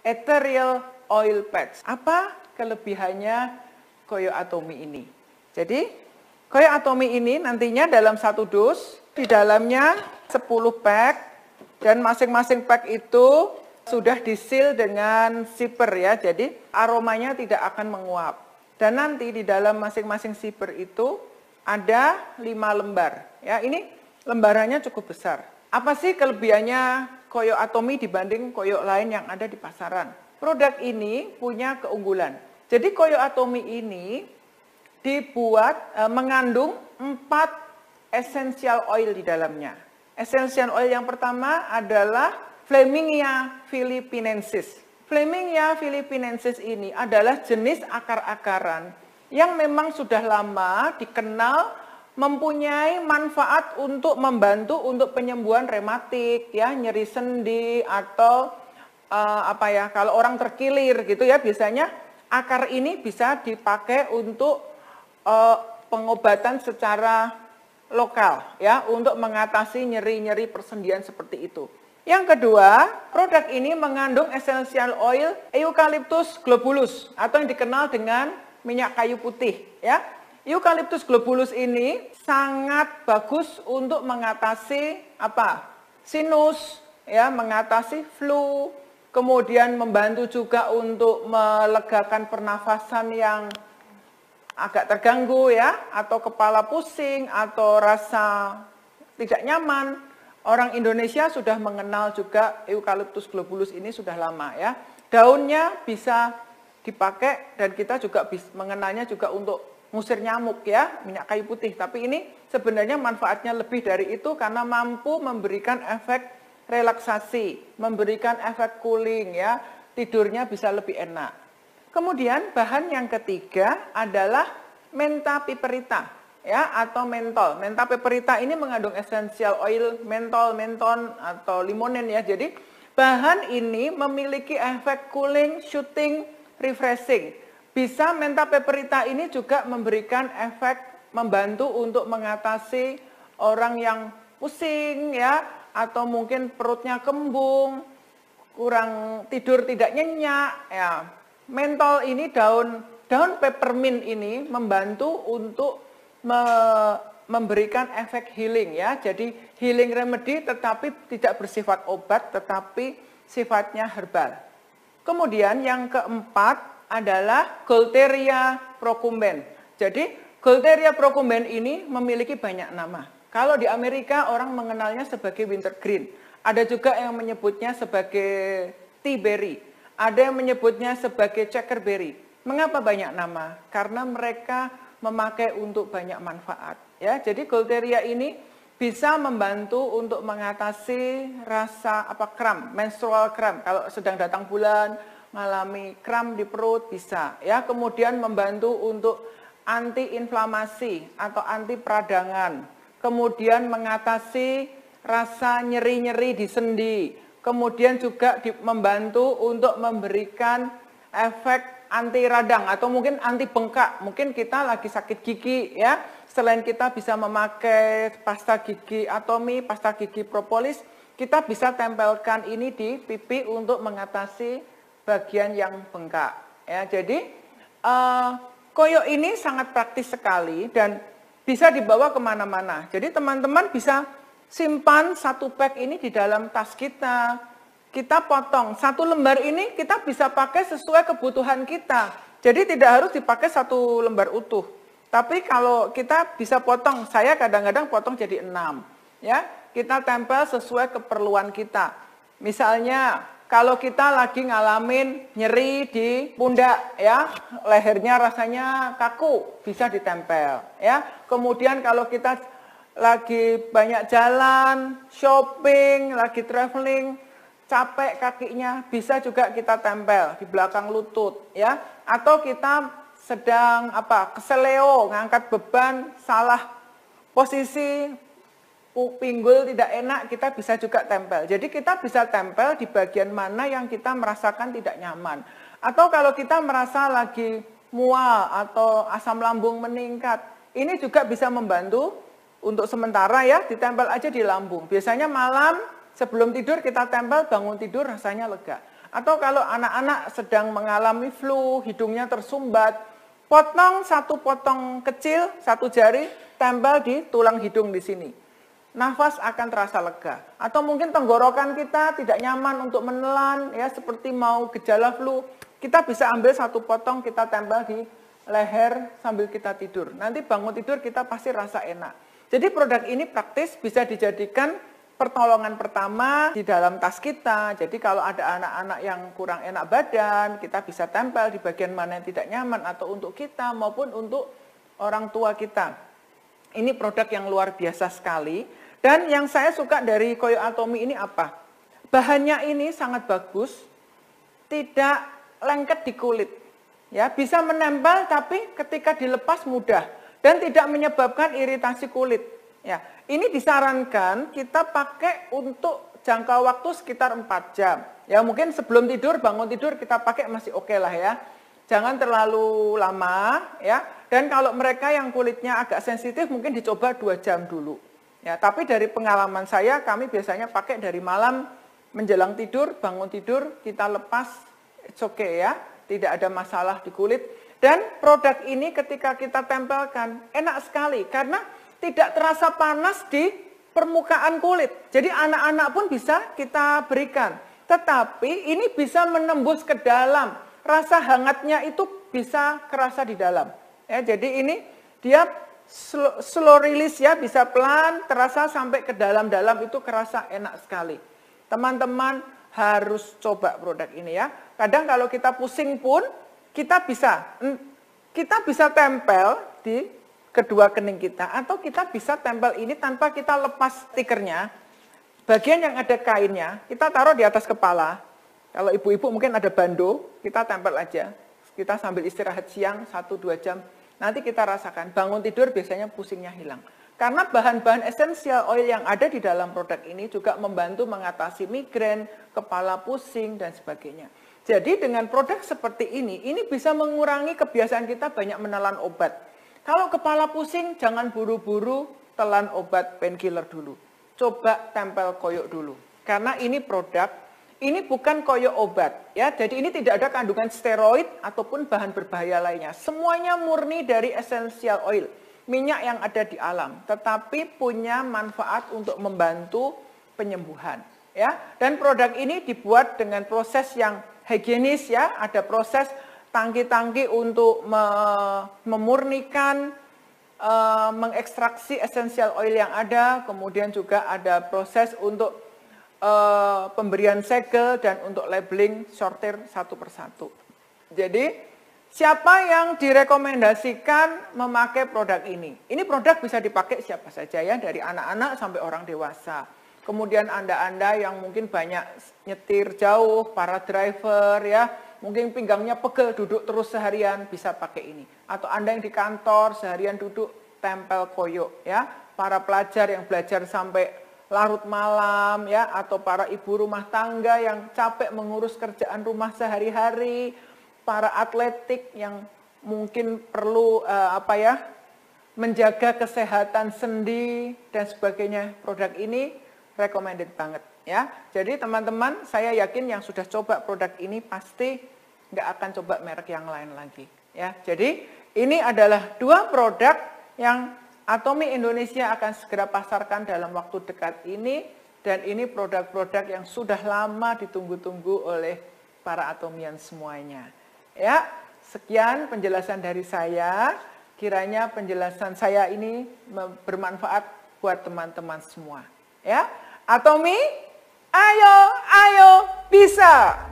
ethereal oil patch. Apa kelebihannya Koyo Atomy ini? Jadi Koyo Atomy ini nantinya dalam satu dus, di dalamnya 10 pack, dan masing-masing pack itu sudah diseal dengan zipper ya, jadi aromanya tidak akan menguap. Dan nanti di dalam masing-masing zipper itu ada 5 lembar. Ya, ini lembarannya cukup besar. Apa sih kelebihannya Koyo Atomy dibanding koyo lain yang ada di pasaran? Produk ini punya keunggulan. Jadi Koyo Atomy ini dibuat mengandung 4 essential oil di dalamnya. Essential oil yang pertama adalah Flaminia philippinensis. Flaminia philippinensis ini adalah jenis akar-akaran yang memang sudah lama dikenal mempunyai manfaat untuk membantu untuk penyembuhan rematik, ya, nyeri sendi atau kalau orang terkilir gitu ya, biasanya akar ini bisa dipakai untuk pengobatan secara lokal ya, untuk mengatasi nyeri-nyeri persendian seperti itu. Yang kedua, produk ini mengandung essential oil Eucalyptus globulus atau yang dikenal dengan minyak kayu putih ya. Eucalyptus globulus ini sangat bagus untuk mengatasi sinus ya, mengatasi flu, kemudian membantu juga untuk melegakan pernafasan yang agak terganggu ya, atau kepala pusing atau rasa tidak nyaman. Orang Indonesia sudah mengenal juga Eucalyptus globulus ini sudah lama ya. Daunnya bisa dipakai dan kita juga mengenalnya juga untuk ngusir nyamuk ya, minyak kayu putih. Tapi ini sebenarnya manfaatnya lebih dari itu karena mampu memberikan efek relaksasi, memberikan efek cooling ya, tidurnya bisa lebih enak. Kemudian bahan yang ketiga adalah Mentha piperita ya, atau mentol. Mentha piperita ini mengandung essential oil mentol, menton atau limonen ya. Jadi bahan ini memiliki efek cooling, soothing, refreshing. Bisa Mentha piperita ini juga memberikan efek membantu untuk mengatasi orang yang pusing ya, atau mungkin perutnya kembung, kurang tidur tidak nyenyak ya. Mentol ini daun peppermint ini membantu untuk memberikan efek healing ya. Jadi healing remedy tetapi tidak bersifat obat tetapi sifatnya herbal. Kemudian yang keempat adalah Gaultheria procumbens. Jadi Gaultheria procumbens ini memiliki banyak nama. Kalau di Amerika orang mengenalnya sebagai wintergreen. Ada juga yang menyebutnya sebagai tea berry. Ada yang menyebutnya sebagai checkerberry. Mengapa banyak nama? Karena mereka memakai untuk banyak manfaat. Ya, jadi Gaultheria ini bisa membantu untuk mengatasi rasa kram, menstrual cramp. Kalau sedang datang bulan, mengalami kram di perut bisa. Ya, kemudian membantu untuk anti-inflamasi atau anti peradangan. Kemudian mengatasi rasa nyeri-nyeri di sendi. Kemudian juga membantu untuk memberikan efek anti radang atau mungkin anti bengkak. Mungkin kita lagi sakit gigi ya. Selain kita bisa memakai pasta gigi Atomy, pasta gigi propolis, kita bisa tempelkan ini di pipi untuk mengatasi bagian yang bengkak. Ya, jadi koyo ini sangat praktis sekali dan bisa dibawa kemana-mana. Jadi teman-teman bisa simpan satu pack ini di dalam tas kita. Kita potong, satu lembar ini kita bisa pakai sesuai kebutuhan kita. Jadi tidak harus dipakai satu lembar utuh. Tapi kalau kita bisa potong, saya kadang-kadang potong jadi 6. Ya, kita tempel sesuai keperluan kita. Misalnya kalau kita lagi ngalamin nyeri di pundak ya, lehernya rasanya kaku, bisa ditempel ya. Kemudian kalau kita lagi banyak jalan, shopping, lagi traveling, capek kakinya, bisa juga kita tempel di belakang lutut ya. Atau kita sedang keseleo, ngangkat beban, salah posisi, pinggul tidak enak, kita bisa juga tempel. Jadi kita bisa tempel di bagian mana yang kita merasakan tidak nyaman. Atau kalau kita merasa lagi mual atau asam lambung meningkat, ini juga bisa membantu untuk sementara ya, ditempel aja di lambung. Biasanya malam sebelum tidur kita tempel, bangun tidur rasanya lega. Atau kalau anak-anak sedang mengalami flu, hidungnya tersumbat, potong satu potong kecil, satu jari, tempel di tulang hidung di sini. Nafas akan terasa lega. Atau mungkin tenggorokan kita tidak nyaman untuk menelan, ya seperti mau gejala flu, kita bisa ambil satu potong, kita tempel di leher sambil kita tidur. Nanti bangun tidur kita pasti rasa enak. Jadi produk ini praktis, bisa dijadikan pertolongan pertama di dalam tas kita. Jadi kalau ada anak-anak yang kurang enak badan, kita bisa tempel di bagian mana yang tidak nyaman, atau untuk kita maupun untuk orang tua kita. Ini produk yang luar biasa sekali. Dan yang saya suka dari Koyo Atomy ini apa? Bahannya ini sangat bagus, tidak lengket di kulit. Ya, bisa menempel tapi ketika dilepas mudah dan tidak menyebabkan iritasi kulit. Ya, ini disarankan kita pakai untuk jangka waktu sekitar 4 jam. Ya, mungkin sebelum tidur, bangun tidur kita pakai masih oke lah ya. Jangan terlalu lama ya. Dan kalau mereka yang kulitnya agak sensitif mungkin dicoba 2 jam dulu. Ya, tapi dari pengalaman saya, kami biasanya pakai dari malam menjelang tidur, bangun tidur, kita lepas, it's okay ya, tidak ada masalah di kulit. Dan produk ini ketika kita tempelkan, enak sekali, karena tidak terasa panas di permukaan kulit. Jadi anak-anak pun bisa kita berikan. Tetapi ini bisa menembus ke dalam, rasa hangatnya itu bisa kerasa di dalam. Ya, jadi ini dia slow release ya, bisa pelan, terasa sampai ke dalam-dalam, itu kerasa enak sekali. Teman-teman harus coba produk ini ya. Kadang kalau kita pusing pun, kita bisa tempel di kedua kening kita, atau kita bisa tempel ini tanpa kita lepas stikernya. Bagian yang ada kainnya, kita taruh di atas kepala. Kalau ibu-ibu mungkin ada bando, kita tempel aja. Kita sambil istirahat siang, 1-2 jam. Nanti kita rasakan, bangun tidur biasanya pusingnya hilang. Karena bahan-bahan essential oil yang ada di dalam produk ini juga membantu mengatasi migrain, kepala pusing, dan sebagainya. Jadi dengan produk seperti ini bisa mengurangi kebiasaan kita banyak menelan obat. Kalau kepala pusing, jangan buru-buru telan obat painkiller dulu. Coba tempel koyo dulu. Karena ini produk, ini bukan koyo obat, ya. Jadi ini tidak ada kandungan steroid ataupun bahan berbahaya lainnya. Semuanya murni dari essential oil, minyak yang ada di alam, tetapi punya manfaat untuk membantu penyembuhan, ya. Dan produk ini dibuat dengan proses yang higienis, ya. Ada proses tangki-tangki untuk memurnikan, mengekstraksi essential oil yang ada, kemudian juga ada proses untuk pemberian segel dan untuk labeling, sortir satu persatu. Jadi siapa yang direkomendasikan memakai produk ini? Ini produk bisa dipakai siapa saja ya, dari anak-anak sampai orang dewasa. Kemudian Anda yang mungkin banyak nyetir jauh, para driver ya, mungkin pinggangnya pegel duduk terus seharian, bisa pakai ini. Atau Anda yang di kantor seharian duduk, tempel koyo ya. Para pelajar yang belajar sampai larut malam ya, atau para ibu rumah tangga yang capek mengurus kerjaan rumah sehari-hari, para atletik yang mungkin perlu menjaga kesehatan sendi dan sebagainya. Produk ini recommended banget ya. Jadi teman-teman, saya yakin yang sudah coba produk ini pasti nggak akan coba merek yang lain lagi ya. Jadi ini adalah 2 produk yang Atomy Indonesia akan segera pasarkan dalam waktu dekat ini, dan ini produk-produk yang sudah lama ditunggu-tunggu oleh para Atomian semuanya. Ya, sekian penjelasan dari saya. Kiranya penjelasan saya ini bermanfaat buat teman-teman semua. Ya, Atomy, ayo bisa.